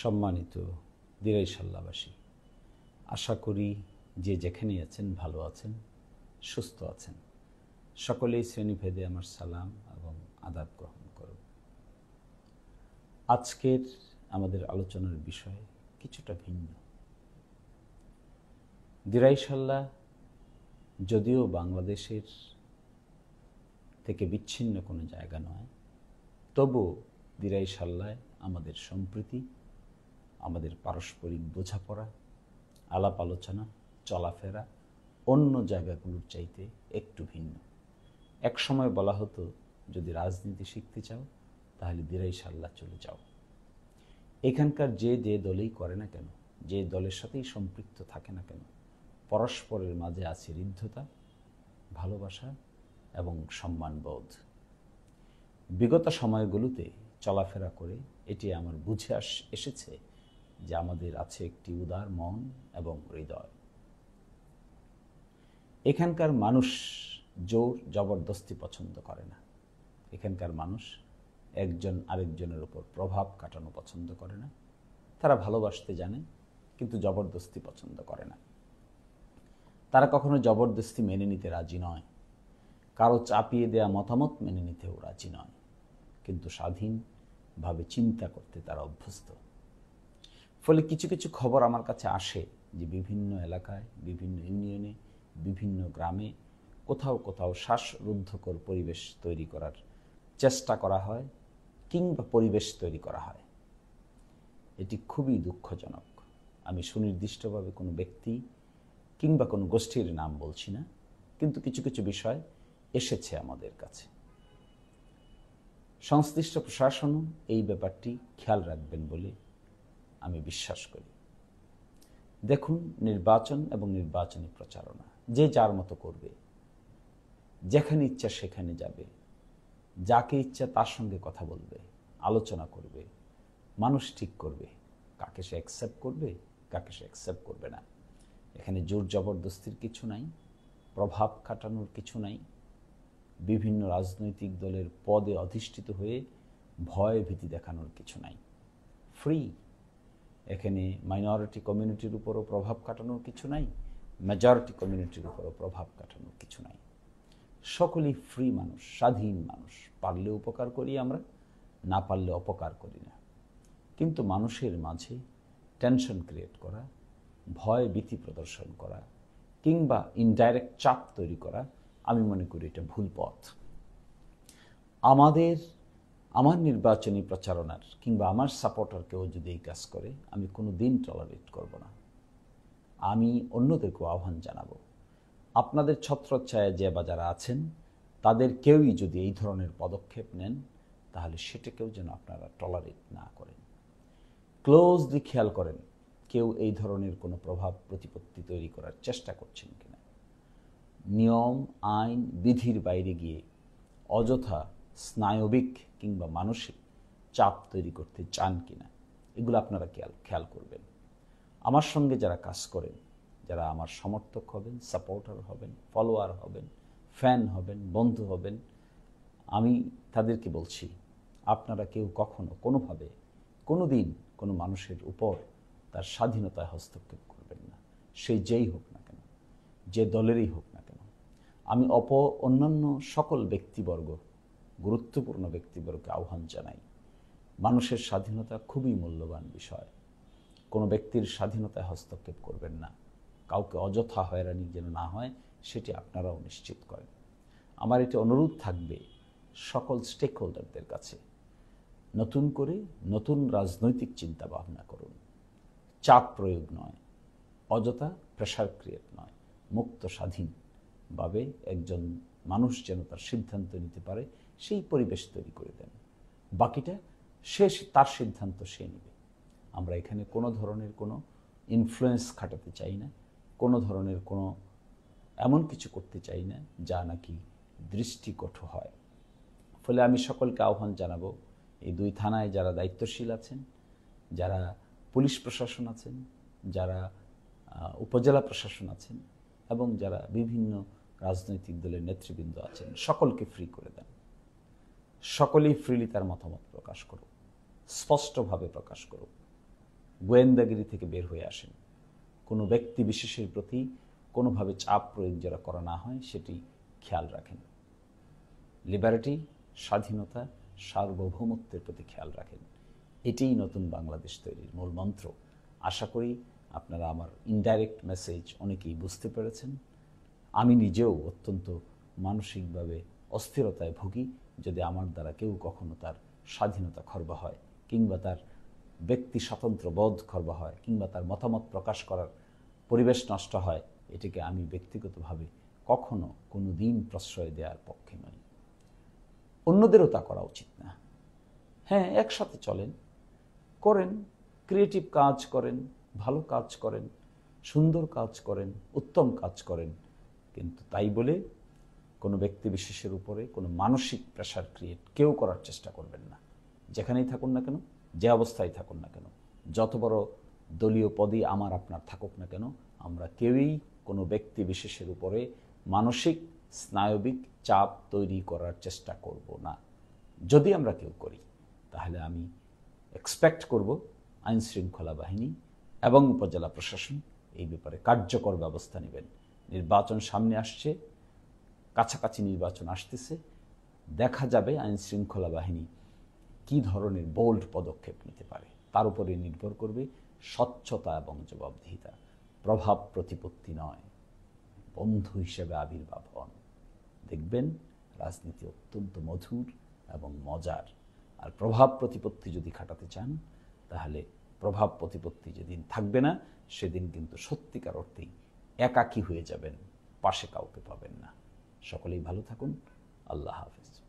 সম্মানিত দিরাইশাল্লাবাসী, আশা করি যে যেখানেই আছেন ভালো আছেন, সুস্থ আছেন। সকলেই শ্রেণীভেদে আমার সালাম এবং আদাব গ্রহণ করুন। আজকের আমাদের আলোচনার বিষয় কিছুটা ভিন্ন। দিরাইশাল্লাহ যদিও বাংলাদেশের থেকে বিচ্ছিন্ন কোনো জায়গা নয়, তবু দিরাইশাল্লায় আমাদের সম্প্রীতি, আমাদের পারস্পরিক বোঝাপড়া, আলাপ আলোচনা, চলাফেরা অন্য জায়গাগুলোর চাইতে একটু ভিন্ন। এক সময় বলা হতো, যদি রাজনীতি শিখতে চাও তাহলে দিরাইশাল্লাহ চলে যাও। এখানকার যে দলেই করে না কেন, যে দলের সাথেই সম্পৃক্ত থাকে না কেন, পরস্পরের মাঝে আছে হৃদ্যতা, ভালোবাসা এবং সম্মানবোধ। বিগত সময়গুলোতে চলাফেরা করে এটি আমার বুঝে এসেছে যে আমাদের আছে একটি উদার মন এবং হৃদয়। এখানকার মানুষ জোর জবরদস্তি পছন্দ করে না। এখানকার মানুষ একজন আরেকজনের উপর প্রভাব কাটানো পছন্দ করে না। তারা ভালোবাসতে জানে, কিন্তু জবরদস্তি পছন্দ করে না। তারা কখনো জবরদস্তি মেনে নিতে রাজি নয়, কারো চাপিয়ে দেয়া মতামত মেনে নিতেও রাজি নয়, কিন্তু স্বাধীনভাবে চিন্তা করতে তারা অভ্যস্ত। ফলে কিছু কিছু খবর আমার কাছে আসে যে বিভিন্ন এলাকায়, বিভিন্ন ইউনিয়নে, বিভিন্ন গ্রামে কোথাও কোথাও শ্বাসরুদ্ধকর পরিবেশ তৈরি করার চেষ্টা করা হয় কিংবা পরিবেশ তৈরি করা হয়। এটি খুবই দুঃখজনক। আমি সুনির্দিষ্টভাবে কোনো ব্যক্তি কিংবা কোনো গোষ্ঠীর নাম বলছি না, কিন্তু কিছু কিছু বিষয় এসেছে আমাদের কাছে। সংশ্লিষ্ট প্রশাসনও এই ব্যাপারটি খেয়াল রাখবেন বলে আমি বিশ্বাস করি। দেখুন, নির্বাচন এবং নির্বাচনী প্রচারণা যে যার মতো করবে, যেখানে ইচ্ছা সেখানে যাবে, যাকে ইচ্ছা তার সঙ্গে কথা বলবে, আলোচনা করবে, মানুষ ঠিক করবে কাকে সে অ্যাকসেপ্ট করবে, কাকে সে অ্যাকসেপ্ট করবে না। এখানে জোর জবরদস্তির কিছু নাই, প্রভাব খাটানোর কিছু নাই, বিভিন্ন রাজনৈতিক দলের পদে অধিষ্ঠিত হয়ে ভয় ভীতি দেখানোর কিছু নাই। ফ্রি। এখানে মাইনরিটি কমিউনিটির উপরও প্রভাব কাটানোর কিছু নাই, মেজরিটি কমিউনিটির উপরও প্রভাব কাটানোর কিছু নাই। সকলেই ফ্রি মানুষ, স্বাধীন মানুষ। পারলে উপকার করি আমরা, না পারলে অপকার করি না। কিন্তু মানুষের মাঝে টেনশন ক্রিয়েট করা, ভয় ভীতি প্রদর্শন করা কিংবা ইনডাইরেক্ট চাপ তৈরি করা, আমি মনে করি এটা ভুল পথ। আমার নির্বাচনী প্রচারণার কিংবা আমার সাপোর্টার কেউ যদি এই কাজ করে, আমি কোনো দিন টলারেট করব না। আমি অন্যদেরকেও আহ্বান জানাবো, আপনাদের ছত্রচ্ছায়ায় যে বা যারা আছেন তাদের কেউই যদি এই ধরনের পদক্ষেপ নেন, তাহলে সেটাকেও যেন আপনারা টলারেট না করেন। ক্লোজলি খেয়াল করেন কেউ এই ধরনের কোনো প্রভাব প্রতিপত্তি তৈরি করার চেষ্টা করছেন কিনা। নিয়ম আইন বিধির বাইরে গিয়ে অযথা স্নায়বিক কিংবা মানসিক চাপ তৈরি করতে চান কিনা, এগুলো আপনারা খেয়াল করবেন। আমার সঙ্গে যারা কাজ করেন, যারা আমার সমর্থক হবেন, সাপোর্টার হবেন, ফলোয়ার হবেন, ফ্যান হবেন, বন্ধু হবেন, আমি তাদেরকে বলছি, আপনারা কেউ কখনো কোনোভাবে কোনো দিন কোনো মানুষের উপর তার স্বাধীনতায় হস্তক্ষেপ করবেন না, সে যেই হোক না কেন, যে দলেরই হোক না কেন। আমি অন্যান্য সকল ব্যক্তিবর্গ, গুরুত্বপূর্ণ ব্যক্তিবর্গকে আহ্বান জানাই, মানুষের স্বাধীনতা খুবই মূল্যবান বিষয়। কোনো ব্যক্তির স্বাধীনতায় হস্তক্ষেপ করবেন না, কাউকে অযথা হয়রানি যেন না হয় সেটি আপনারাও নিশ্চিত করেন। আমার এটি অনুরোধ থাকবে সকল স্টেক হোল্ডারদের কাছে, নতুন করে নতুন রাজনৈতিক চিন্তা ভাবনা করুন। চাপ প্রয়োগ নয়, অযথা প্রেশার ক্রিয়েট নয়, মুক্ত স্বাধীনভাবে একজন মানুষ যেন তার সিদ্ধান্ত নিতে পারে, সেই পরিবেশ তৈরি করে দেন। বাকিটা তার সিদ্ধান্ত সে নেবে। আমরা এখানে কোনো ধরনের কোনো ইনফ্লুয়েন্স খাটাতে চাই না, কোনো ধরনের কোনো এমন কিছু করতে চাই না যা নাকি দৃষ্টিকটু হয়। ফলে আমি সকলকে আহ্বান জানাবো, এই দুই থানায় যারা দায়িত্বশীল আছেন, যারা পুলিশ প্রশাসন আছেন, যারা উপজেলা প্রশাসন আছেন এবং যারা বিভিন্ন রাজনৈতিক দলের নেতৃবৃন্দ আছেন, সকলকে ফ্রি করে দেন। সকলেই ফ্রিলি তার মতামত প্রকাশ করুক, স্পষ্টভাবে প্রকাশ করুক। গোয়েন্দাগিরি থেকে বের হয়ে আসেন। কোনো ব্যক্তি বিশেষের প্রতি কোনোভাবে চাপ প্রয়োগ যারা করা না হয় সেটি খেয়াল রাখেন। লিবার্টি, স্বাধীনতা, সার্বভৌমত্বের প্রতি খেয়াল রাখেন। এটিই নতুন বাংলাদেশ তৈরির মূল মন্ত্র। আশা করি আপনারা আমার ইনডাইরেক্ট মেসেজ অনেকেই বুঝতে পেরেছেন। আমি নিজেও অত্যন্ত মানসিকভাবে অস্থিরতায় ভুগি যদি আমার দ্বারা কেউ কখনো তার স্বাধীনতা খর্ব হয়, কিংবা তার ব্যক্তি স্বাতন্ত্র্য বোধ খর্ব হয়, কিংবা তার মতামত প্রকাশ করার পরিবেশ নষ্ট হয়। এটিকে আমি ব্যক্তিগতভাবে কখনো কোনো দিন প্রশ্রয় দেওয়ার পক্ষে নই। অন্যদেরও তা করা উচিত না। হ্যাঁ, একসাথে চলেন, করেন, ক্রিয়েটিভ কাজ করেন, ভালো কাজ করেন, সুন্দর কাজ করেন, উত্তম কাজ করেন, কিন্তু তাই বলে কোনো ব্যক্তি বিশেষের উপরে কোনো মানসিক প্রেশার ক্রিয়েট কেউ করার চেষ্টা করবেন না। যেখানেই থাকুন না কেন, যে অবস্থায় থাকুন না কেন, যত বড় দলীয় পদই আমার আপনার থাকুক না কেন, আমরা কেউই কোনো ব্যক্তি বিশেষের উপরে মানসিক স্নায়বিক চাপ তৈরি করার চেষ্টা করব না। যদি আমরা কেউ করি তাহলে আমি এক্সপেক্ট করব আইনশৃঙ্খলা বাহিনী এবং উপজেলা প্রশাসন এই ব্যাপারে কার্যকর ব্যবস্থা নেবেন। নির্বাচন সামনে আসছে, কাছাকাছি নির্বাচন আসতেছে, দেখা যাবে আইনশৃঙ্খলা বাহিনী কী ধরনের বোল্ড পদক্ষেপ নিতে পারে। তার উপরে নির্ভর করবে স্বচ্ছতা এবং জবাবদিহিতা। প্রভাব প্রতিপত্তি নয়, বন্ধু হিসেবে আবির্ভাব হন। দেখবেন রাজনীতি অত্যন্ত মধুর এবং মজার। আর প্রভাব প্রতিপত্তি যদি খাটাতে চান তাহলে প্রভাব প্রতিপত্তি যেদিন থাকবে না সেদিন কিন্তু সত্যিকার অর্থেই একাকী হয়ে যাবেন, পাশে কাউকে পাবেন না। সকলেই ভালো থাকুন। আল্লাহ হাফেজ।